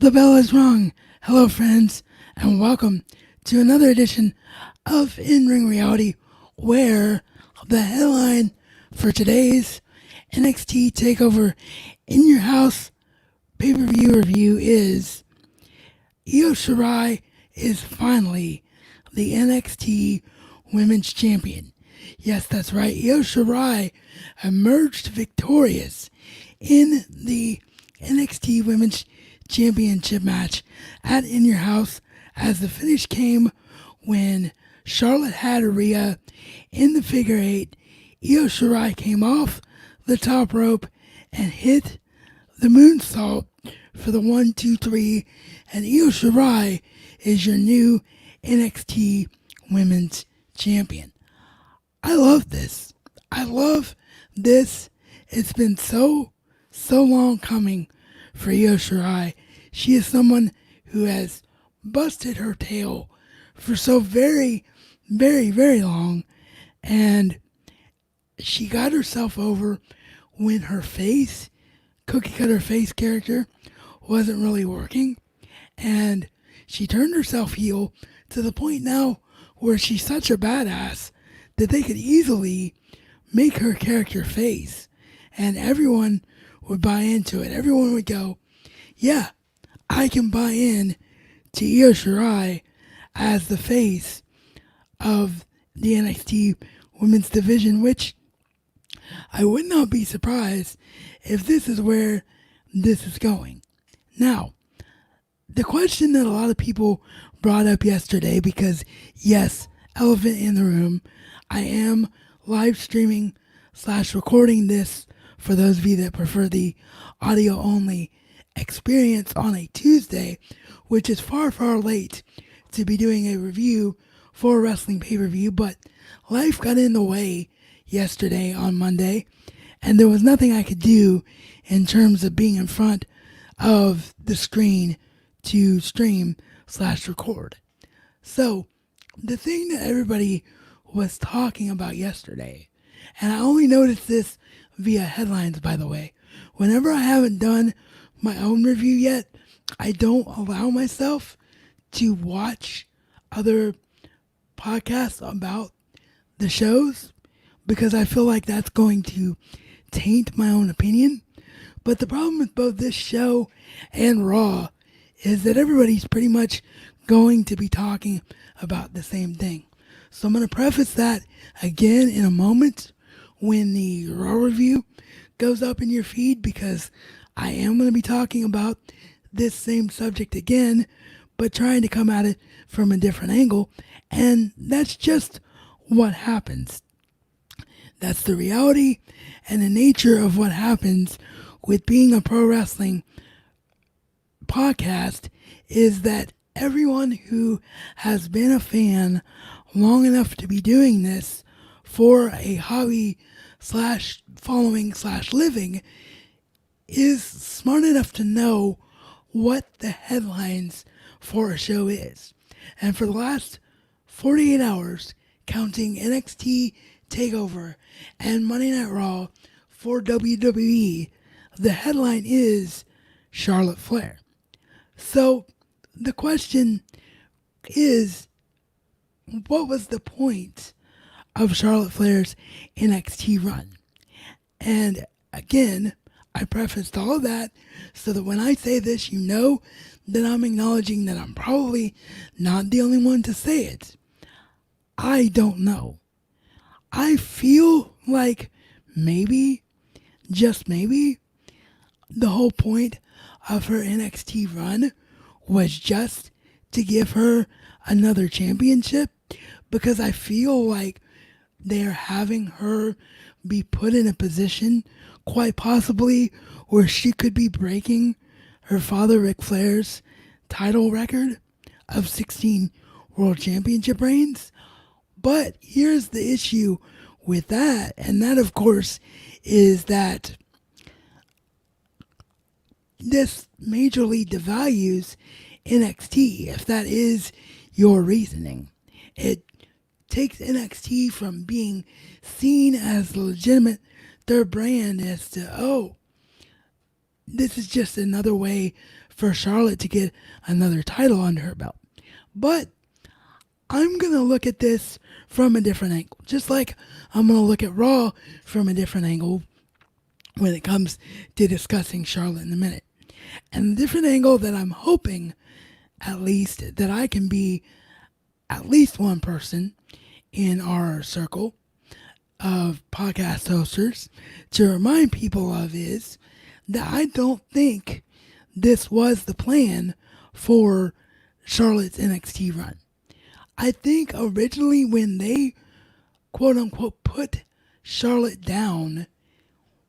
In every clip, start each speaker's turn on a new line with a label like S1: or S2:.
S1: The bell is rung. Hello, friends, and welcome to another edition of In Ring Reality, where the headline for today's NXT Takeover in Your House pay-per-view review is Io Shirai is finally the NXT Women's Champion. Yes, that's right. Io Shirai emerged victorious in the NXT Women's Championship match at In Your House, as the finish came when Charlotte had Rhea in the figure eight. Io Shirai came off the top rope and hit the moonsault for the 1, 2, 3, and Io Shirai is your new NXT Women's Champion. I love this. I love this. It's been so long coming for Io Shirai. She is someone who has busted her tail for so very long, and she got herself over when her face, cookie cutter face character, wasn't really working, and she turned herself heel to the point now where she's such a badass that they could easily make her character face, and everyone would buy into it. Everyone would go, yeah, I can buy in to Io Shirai as the face of the NXT Women's Division, which I would not be surprised if this is where this is going. Now, the question that a lot of people brought up yesterday, because yes, elephant in the room, I am live streaming / recording this for those of you that prefer the audio only experience on a Tuesday, which is far late to be doing a review for a wrestling pay-per-view, but life got in the way yesterday on Monday, and there was nothing I could do in terms of being in front of the screen to stream / record. So the thing that everybody was talking about yesterday, and I only noticed this via headlines, by the way. Whenever I haven't done my own review yet, I don't allow myself to watch other podcasts about the shows because I feel like that's going to taint my own opinion. But the problem with both this show and Raw is that everybody's pretty much going to be talking about the same thing. So I'm going to preface that again in a moment when the Raw review goes up in your feed, because I am going to be talking about this same subject again, but trying to come at it from a different angle. And that's just what happens. That's the reality and the nature of what happens with being a pro wrestling podcast, is that everyone who has been a fan long enough to be doing this for a hobby / following / living is smart enough to know what the headlines for a show is. And for the last 48 hours, counting NXT Takeover and Monday Night Raw for WWE, the headline is Charlotte Flair. So the question is, what was the point of Charlotte Flair's NXT run? And again, I prefaced all of that so that when I say this, you know that I'm acknowledging that I'm probably not the only one to say it. I don't know. I feel like maybe, just maybe, the whole point of her NXT run was just to give her another championship, because I feel like they're having her be put in a position, quite possibly, where she could be breaking her father Ric Flair's title record of 16 World Championship reigns. But here's the issue with that, and that, of course, is that this majorly devalues NXT, if that is your reasoning. It takes NXT from being seen as the legitimate third brand as to, oh, this is just another way for Charlotte to get another title under her belt. But I'm going to look at this from a different angle. Just like I'm going to look at Raw from a different angle when it comes to discussing Charlotte in a minute. And the different angle that I'm hoping, at least, that I can be at least one person in our circle of podcast hosters to remind people of is that I don't think this was the plan for Charlotte's NXT run. I think originally when they quote unquote put Charlotte down,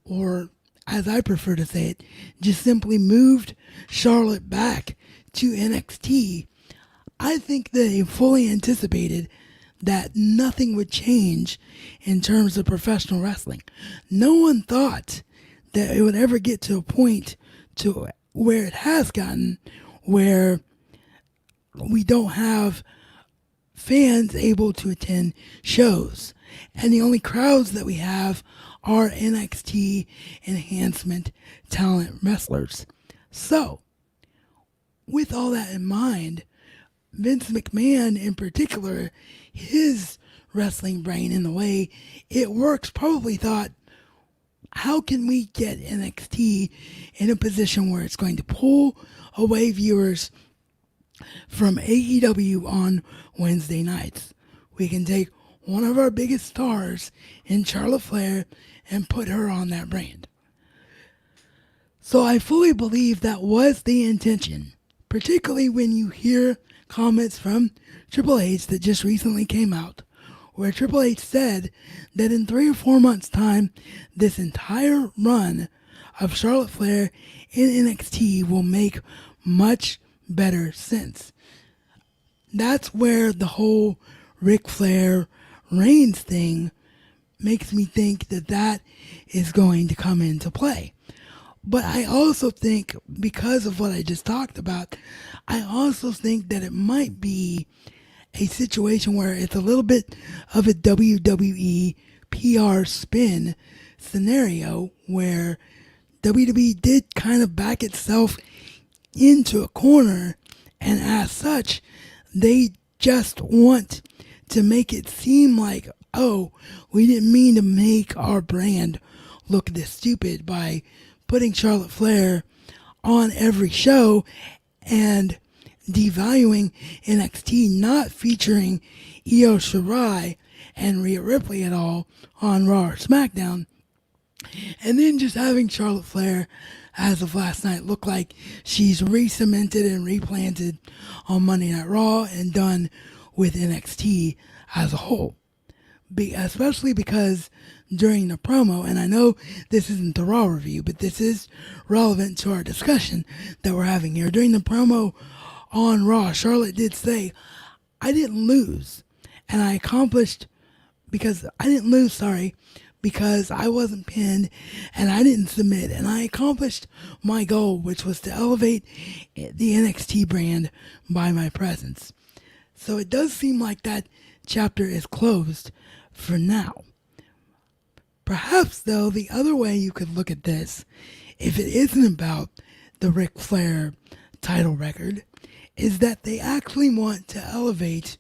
S1: or as I prefer to say it, just simply moved Charlotte back to NXT, I think they fully anticipated that nothing would change in terms of professional wrestling. No one thought that it would ever get to a point to where it has gotten, where we don't have fans able to attend shows. And the only crowds that we have are NXT enhancement talent wrestlers. So, with all that in mind, Vince McMahon in particular, his wrestling brain in the way it works, probably thought, how can we get NXT in a position where it's going to pull away viewers from AEW on Wednesday nights? We can take one of our biggest stars in Charlotte Flair and put her on that brand. So I fully believe that was the intention, particularly when you hear comments from Triple H that just recently came out, where Triple H said that in 3 or 4 months' time, this entire run of Charlotte Flair in NXT will make much better sense. That's where the whole Ric Flair Reigns thing makes me think that that is going to come into play. But I also think, because of what I just talked about, I also think that it might be a situation where it's a little bit of a WWE PR spin scenario where WWE did kind of back itself into a corner, and as such, they just want to make it seem like, oh, we didn't mean to make our brand look this stupid by putting Charlotte Flair on every show and devaluing NXT, not featuring Io Shirai and Rhea Ripley at all on Raw or SmackDown, and then just having Charlotte Flair, as of last night, look like she's re-cemented and replanted on Monday Night Raw and done with NXT as a whole. Especially because during the promo, and I know this isn't the Raw review, but this is relevant to our discussion that we're having here. During the promo on Raw, Charlotte did say, I didn't lose, and I accomplished, because I wasn't pinned and I didn't submit, and I accomplished my goal, which was to elevate the NXT brand by my presence. So it does seem like that chapter is closed for now. Perhaps, though, the other way you could look at this, if it isn't about the Ric Flair title record, is that they actually want to elevate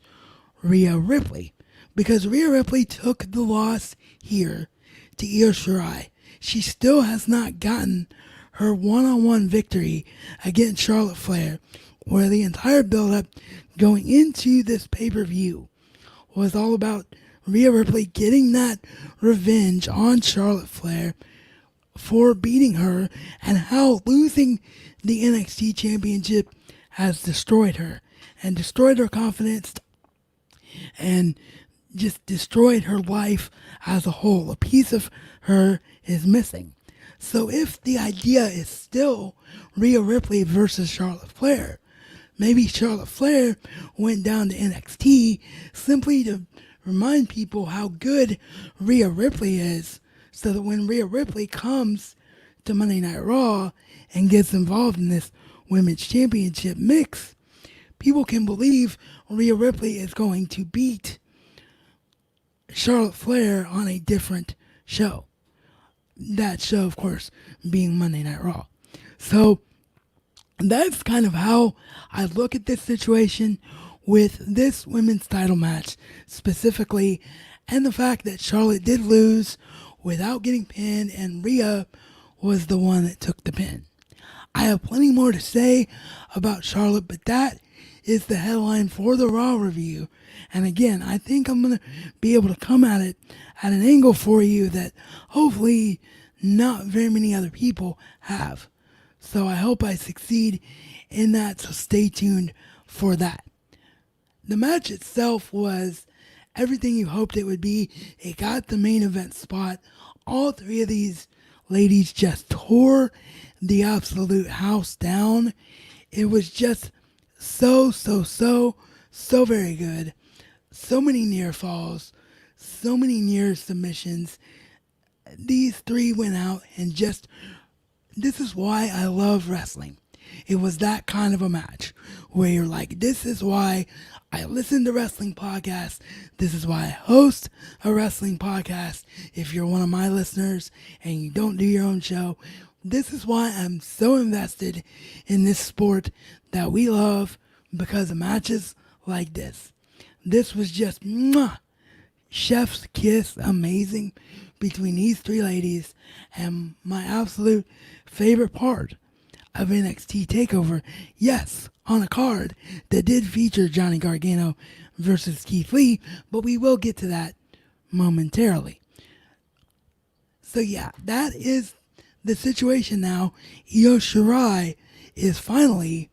S1: Rhea Ripley, because Rhea Ripley took the loss here to Io Shirai. She still has not gotten her one-on-one victory against Charlotte Flair, where the entire build-up going into this pay-per-view was all about Rhea Ripley getting that revenge on Charlotte Flair for beating her, and how losing the NXT Championship has destroyed her and destroyed her confidence and just destroyed her life as a whole. A piece of her is missing. So if the idea is still Rhea Ripley versus Charlotte Flair, maybe Charlotte Flair went down to NXT simply to remind people how good Rhea Ripley is, so that when Rhea Ripley comes to Monday Night Raw and gets involved in this Women's Championship mix, people can believe Rhea Ripley is going to beat Charlotte Flair on a different show. That show, of course, being Monday Night Raw. So And that's kind of how I look at this situation with this women's title match specifically, and the fact that Charlotte did lose without getting pinned, and Rhea was the one that took the pin. I have plenty more to say about Charlotte, but that is the headline for the Raw review. And again, I think I'm going to be able to come at it at an angle for you that hopefully not very many other people have. So I hope I succeed in that, so stay tuned for that. The match itself was everything you hoped it would be. It got the main event spot. All three of these ladies just tore the absolute house down. It was just so very good. So many near falls, so many near submissions. These three went out and just, this is why I love wrestling. It was that kind of a match where you're like, this is why I listen to wrestling podcasts. This is why I host a wrestling podcast. If you're one of my listeners and you don't do your own show, this is why I'm so invested in this sport that we love, because of matches like this. This was just mwah, chef's kiss, amazing between these three ladies, and my absolute favorite part of NXT Takeover. Yes, on a card that did feature Johnny Gargano versus Keith Lee, but we will get to that momentarily. So yeah, that is the situation now. Io Shirai is finally,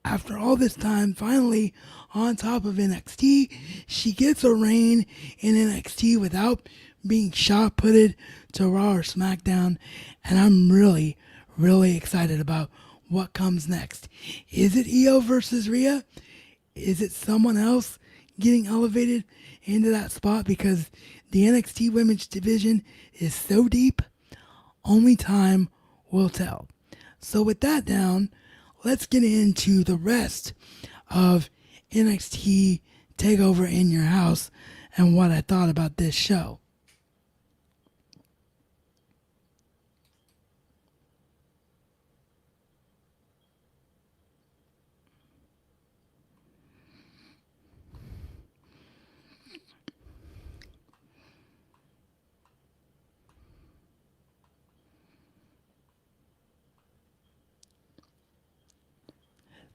S1: after all this time, finally on top of NXT. She gets a reign in NXT without being shot-putted to Raw or SmackDown, and I'm really excited about what comes next. Is it Io versus Rhea? Is it someone else getting elevated into that spot? Because the NXT women's division is so deep, only time will tell. So with that down, let's get into the rest of NXT Takeover in Your House and what I thought about this show.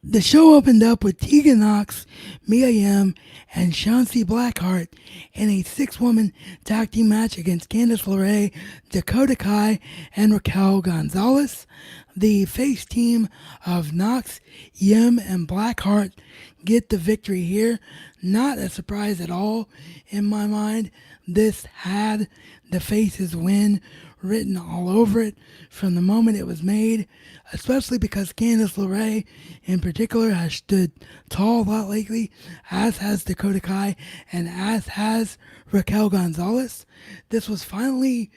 S1: The show opened up with Tegan Nox, Mia Yim, and Shotzi Blackheart in a six-woman tag team match against Candice LeRae, Dakota Kai, and Raquel Gonzalez. The face team of Nox, Yim, and Blackheart get the victory here. Not a surprise at all in my mind. This had the faces win written all over it from the moment it was made, especially because Candice LeRae in particular has stood tall a lot lately, as has Dakota Kai and as has Raquel Gonzalez. This was finally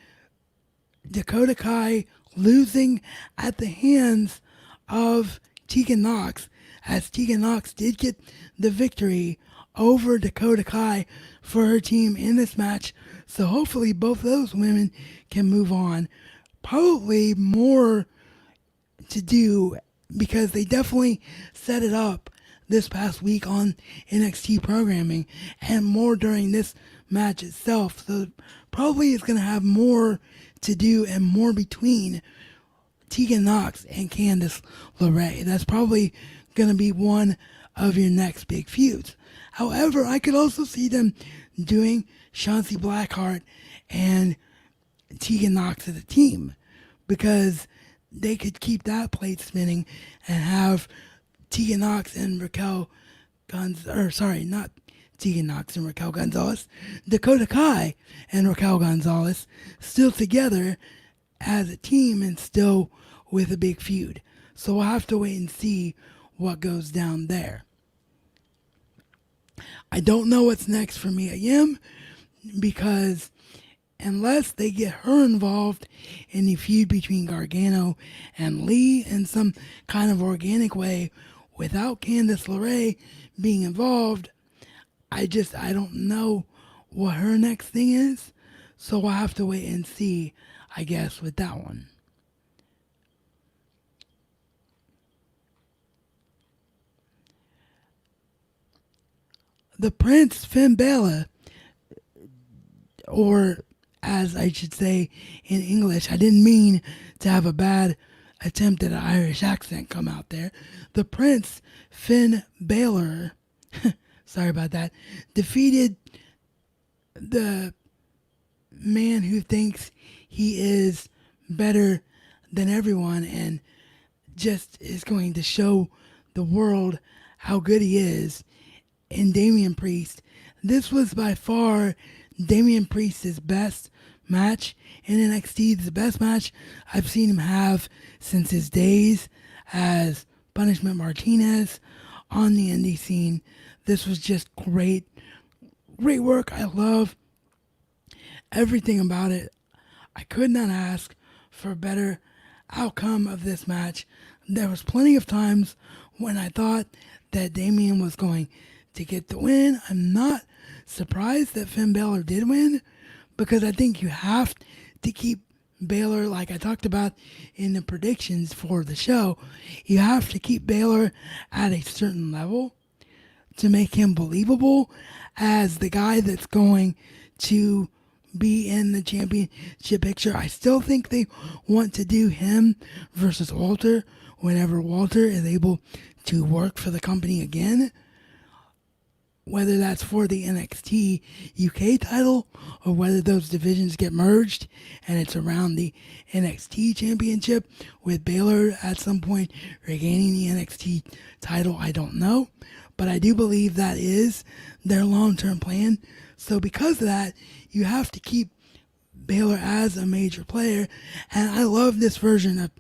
S1: Dakota Kai losing at the hands of Tegan Nox, as Tegan Nox did get the victory over Dakota Kai for her team in this match. So hopefully both those women can move on. Probably more to do, because they definitely set it up this past week on NXT programming, and more during this match itself. So probably it's going to have more to do and more between Tegan Nox and Candice LeRae. That's probably going to be one of your next big feuds. However, I could also see them doing Shotzi Blackheart and Tegan Nox as a team, because they could keep that plate spinning and have Tegan Nox and Raquel not Tegan Nox and Raquel Gonzalez, Dakota Kai and Raquel Gonzalez still together as a team and still with a big feud. So we'll have to wait and see what goes down there. I don't know what's next for Mia Yim, because unless they get her involved in the feud between Gargano and Lee in some kind of organic way without Candice LeRae being involved, I don't know what her next thing is. So we'll have to wait and see, I guess, with that one. the Prince, Finn Balor, or as I should say in English, I didn't mean to have a bad attempt at an Irish accent come out there. The Prince, Finn Balor, sorry about that, defeated the man who thinks he is better than everyone and just is going to show the world how good he is in Damian Priest. This was by far Damian Priest's best match in NXT, the best match I've seen him have since his days as Punishment Martinez on the indie scene. This was just great. Great work. I love everything about it. I could not ask for a better outcome of this match. There was plenty of times when I thought that Damian was going to get the win. I'm not surprised that Finn Balor did win because I think you have to keep Balor, like I talked about in the predictions for the show, you have to keep Balor at a certain level to make him believable as the guy that's going to be in the championship picture. I still think they want to do him versus Walter whenever Walter is able to work for the company again, whether that's for the NXT UK title or whether those divisions get merged and it's around the NXT championship with Balor at some point regaining the NXT title. I don't know, but I do believe that is their long-term plan. So because of that, you have to keep Balor as a major player, and I love this version of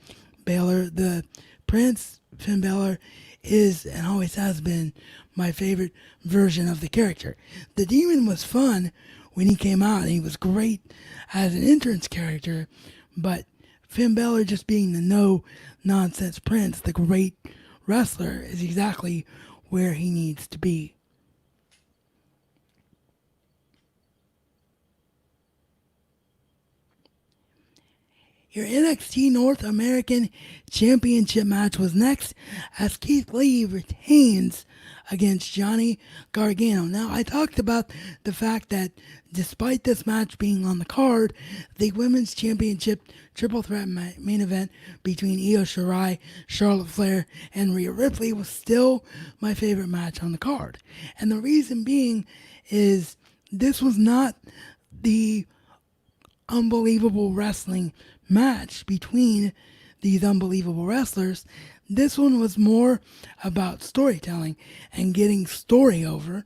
S1: Balor. The Prince, Finn Balor, is and always has been my favorite version of the character. The Demon was fun when he came out, and he was great as an entrance character, but Finn Balor just being the no-nonsense Prince, the great wrestler, is exactly where he needs to be. Your NXT North American Championship match was next as Keith Lee retains against Johnny Gargano. Now, I talked about the fact that despite this match being on the card, the Women's Championship Triple Threat main event between Io Shirai, Charlotte Flair, and Rhea Ripley was still my favorite match on the card. And the reason being is this was not the unbelievable wrestling match between these unbelievable wrestlers. This one was more about storytelling and getting story over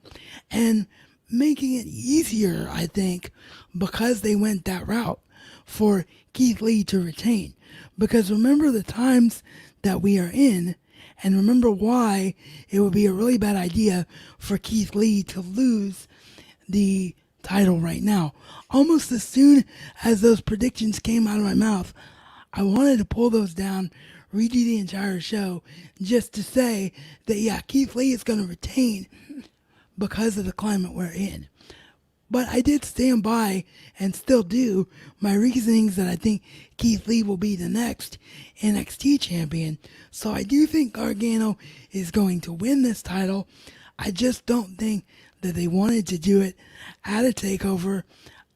S1: and making it easier, I think, because they went that route for Keith Lee to retain. Because remember the times that we are in, and remember why it would be a really bad idea for Keith Lee to lose the title right now. Almost as soon as those predictions came out of my mouth, I wanted to pull those down, redo the entire show, just to say that, yeah, Keith Lee is going to retain because of the climate we're in. But I did stand by and still do my reasonings that I think Keith Lee will be the next NXT champion. So I do think Gargano is going to win this title. I just don't think that they wanted to do it at a takeover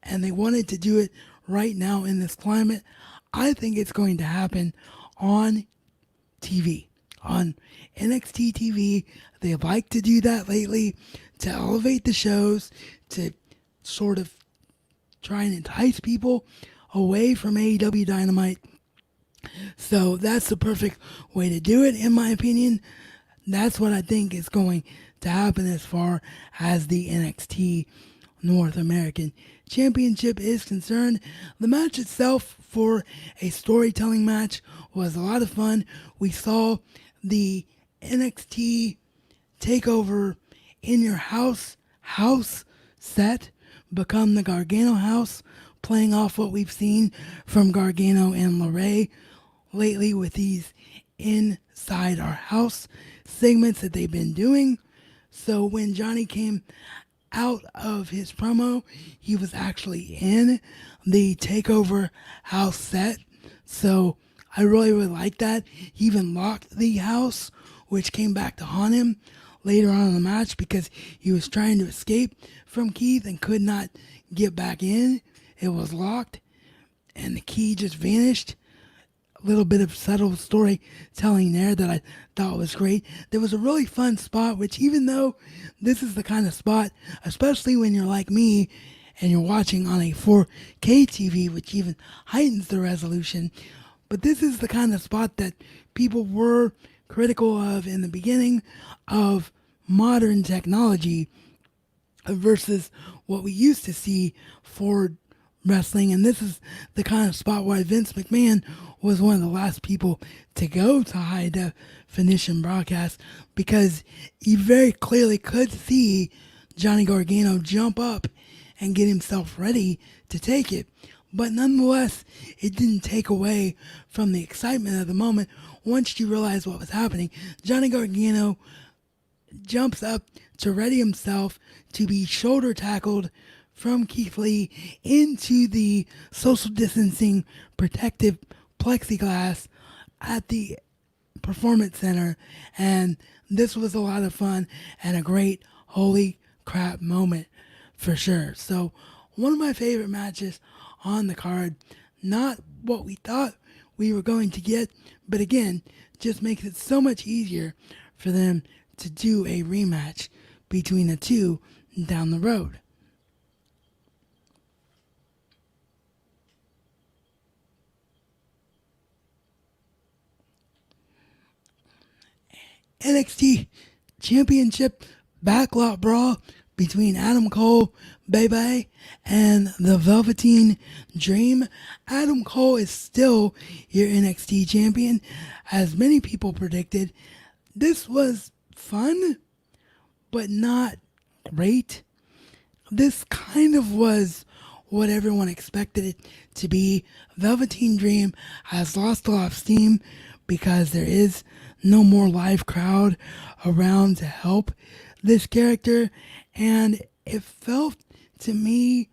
S1: and they wanted to do it right now in this climate. I think it's going to happen on TV, on NXT TV. They like to do that lately to elevate the shows, to sort of try and entice people away from AEW Dynamite. So that's the perfect way to do it, in my opinion. That's what I think is going to happen as far as the NXT North American Championship is concerned. The match itself, for a storytelling match, was a lot of fun. We saw the NXT Takeover in your house set become the Gargano house, playing off what we've seen from Gargano and LeRae lately with these inside our house segments that they've been doing. So when Johnny came out of his promo, he was actually in the Takeover house set. So I really like that. He even locked the house, which came back to haunt him later on in the match because he was trying to escape from Keith and could not get back in. It was locked and the key just vanished. A little bit of subtle storytelling there that I thought was great. There was a really fun spot, which even though this is the kind of spot, especially when you're like me and you're watching on a 4K TV, which even heightens the resolution, but this is the kind of spot that people were critical of in the beginning of modern technology versus what we used to see for wrestling. And this is the kind of spot why Vince McMahon was one of the last people to go to high definition broadcast, because you very clearly could see Johnny Gargano jump up and get himself ready to take it. But nonetheless, it didn't take away from the excitement of the moment. Once you realize what was happening, Johnny Gargano jumps up to ready himself to be shoulder tackled from Keith Lee into the social distancing protective plexiglass at the Performance Center. And this was a lot of fun and a great holy crap moment for sure. So one of my favorite matches on the card. Not what we thought we were going to get, but again, just makes it so much easier for them to do a rematch between the two down the road. NXT Championship Backlot Brawl between Adam Cole, Bebe, and the Velveteen Dream. Adam Cole is still your NXT champion, as many people predicted. This was fun, but not great. This kind of was what everyone expected it to be. Velveteen Dream has lost a lot of steam because there is no more live crowd around to help this character, and it felt to me,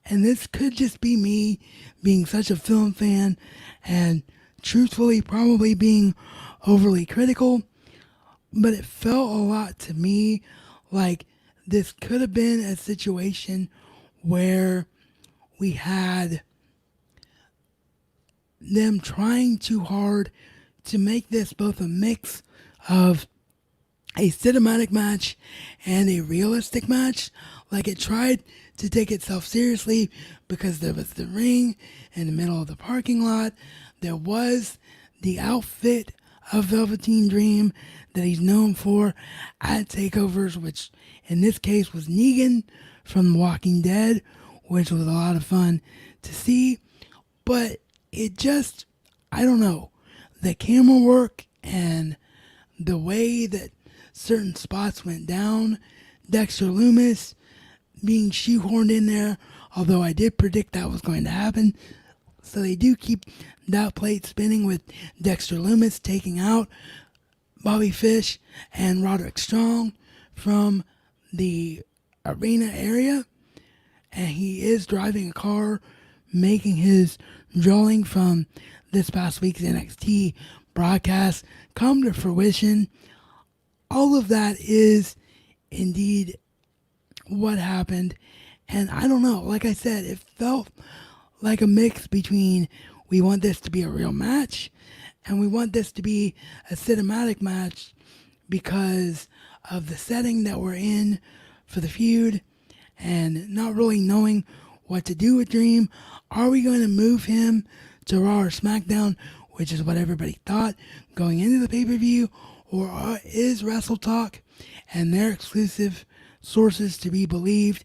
S1: and this could just be me being such a film fan and truthfully probably being overly critical, but it felt a lot to me like this could have been a situation where we had them trying too hard to make this both a mix of a cinematic match and a realistic match. Like, it tried to take itself seriously because there was the ring in the middle of the parking lot. There was the outfit of Velveteen Dream that he's known for at takeovers, which in this case was Negan from The Walking Dead, which was a lot of fun to see. But it just, I don't know, the camera work and the way that certain spots went down, Dexter Lumis being shoehorned in there, although I did predict that was going to happen. So they do keep that plate spinning with Dexter Lumis taking out Bobby Fish and Roderick Strong from the arena area. And he is driving a car, making his drawing from this past week's NXT broadcast come to fruition. All of that is indeed what happened. And I don't know, like I said, it felt like a mix between we want this to be a real match and we want this to be a cinematic match because of the setting that we're in for the feud and not really knowing what to do with Dream. Are we going to move him to Raw or SmackDown, which is what everybody thought going into the pay-per-view, or is Wrestle Talk and their exclusive sources to be believed?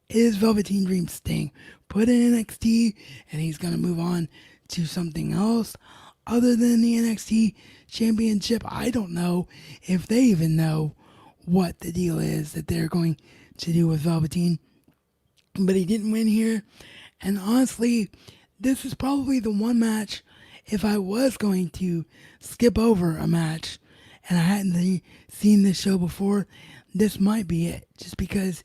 S1: Is Velveteen Dream staying put in NXT and he's going to move on to something else other than the NXT Championship? I don't know if they even know what the deal is that they're going to do with Velveteen. But he didn't win here. And honestly, this is probably the one match, if I was going to skip over a match and I hadn't seen this show before, this might be it. Just because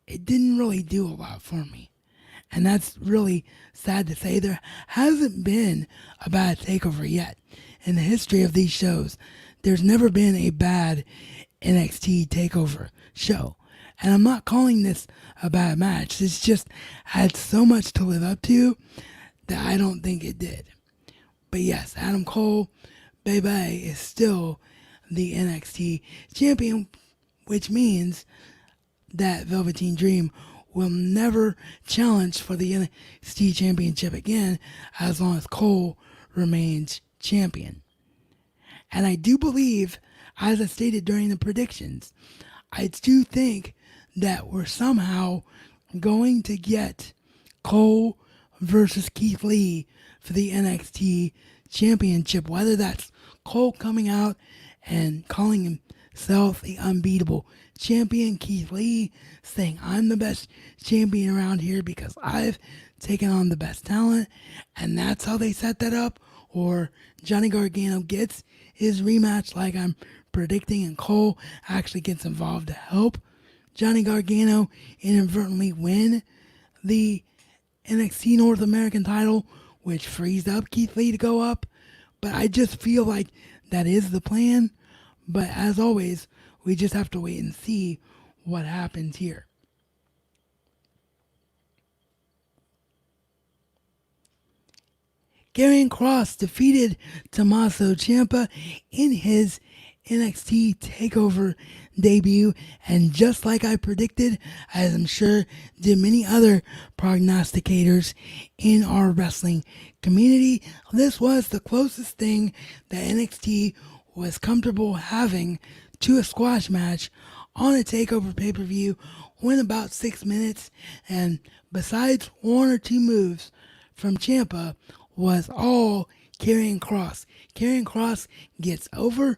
S1: it didn't really do a lot for me. And that's really sad to say. There hasn't been a bad takeover yet. In the history of these shows, there's never been a bad NXT Takeover show. And I'm not calling this a bad match. It's just had so much to live up to that I don't think it did. But yes, Adam Cole, Bebe, is still the NXT champion, which means that Velveteen Dream will never challenge for the NXT championship again as long as Cole remains champion. And I do believe, as I stated during the predictions, I do think that we're somehow going to get Cole versus Keith Lee for the NXT championship, whether that's Cole coming out and calling himself the unbeatable champion, Keith Lee saying, I'm the best champion around here because I've taken on the best talent, and that's how they set that up, or Johnny Gargano gets his rematch like I'm predicting, and Cole actually gets involved to help Johnny Gargano inadvertently win the NXT North American title, which frees up Keith Lee to go up. But I just feel like that is the plan. But as always, we just have to wait and see what happens here. Karrion Kross defeated Tommaso Ciampa in his NXT TakeOver debut, and just like I predicted, as I'm sure did many other prognosticators in our wrestling community, this was the closest thing that NXT was comfortable having to a squash match on a TakeOver pay-per-view. Went about 6 minutes, and besides one or two moves from Ciampa, was all Karrion Kross. Karrion Kross gets over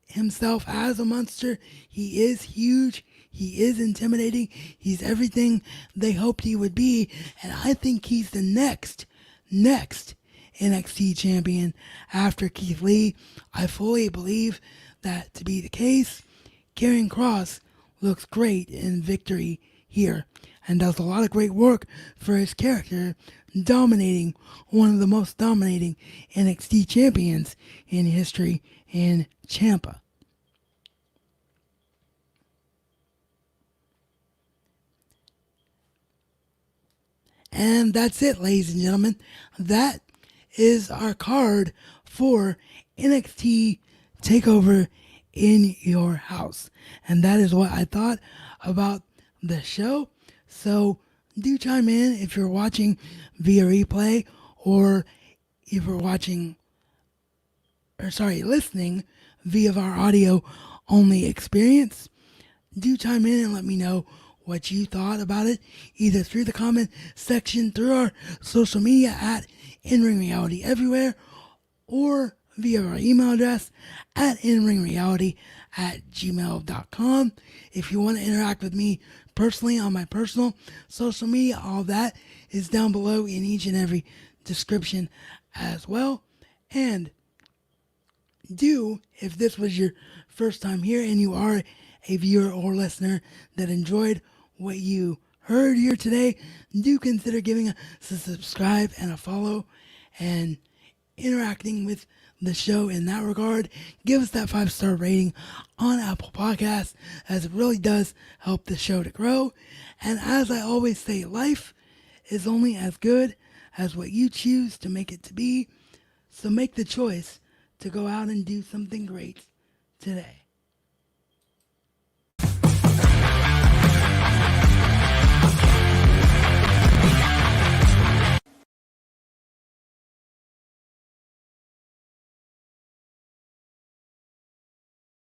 S1: himself as a monster. He is huge. He is intimidating. He's everything they hoped he would be. And I think he's the next NXT champion after Keith Lee. I fully believe that to be the case. Karrion Kross looks great in victory here and does a lot of great work for his character, dominating one of the most dominating NXT champions in history in Ciampa. And that's it, ladies and gentlemen. That is our card for NXT TakeOver in your house. And that is what I thought about the show. So do chime in if you're watching via replay, or if you're listening via our audio only experience. Do chime in and let me know what you thought about it, either through the comment section, through our social media at In-Ring Reality Everywhere, or via our email address at inringreality@gmail.com. If you want to interact with me personally on my personal social media, all that is down below in each and every description as well. And if this was your first time here and you are a viewer or listener that enjoyed what you heard here today, do consider giving us a subscribe and a follow and interacting with the show in that regard. Give us that 5-star rating on Apple Podcasts, as it really does help the show to grow. And as I always say, life is only as good as what you choose to make it to be. So make the choice to go out and do something great today.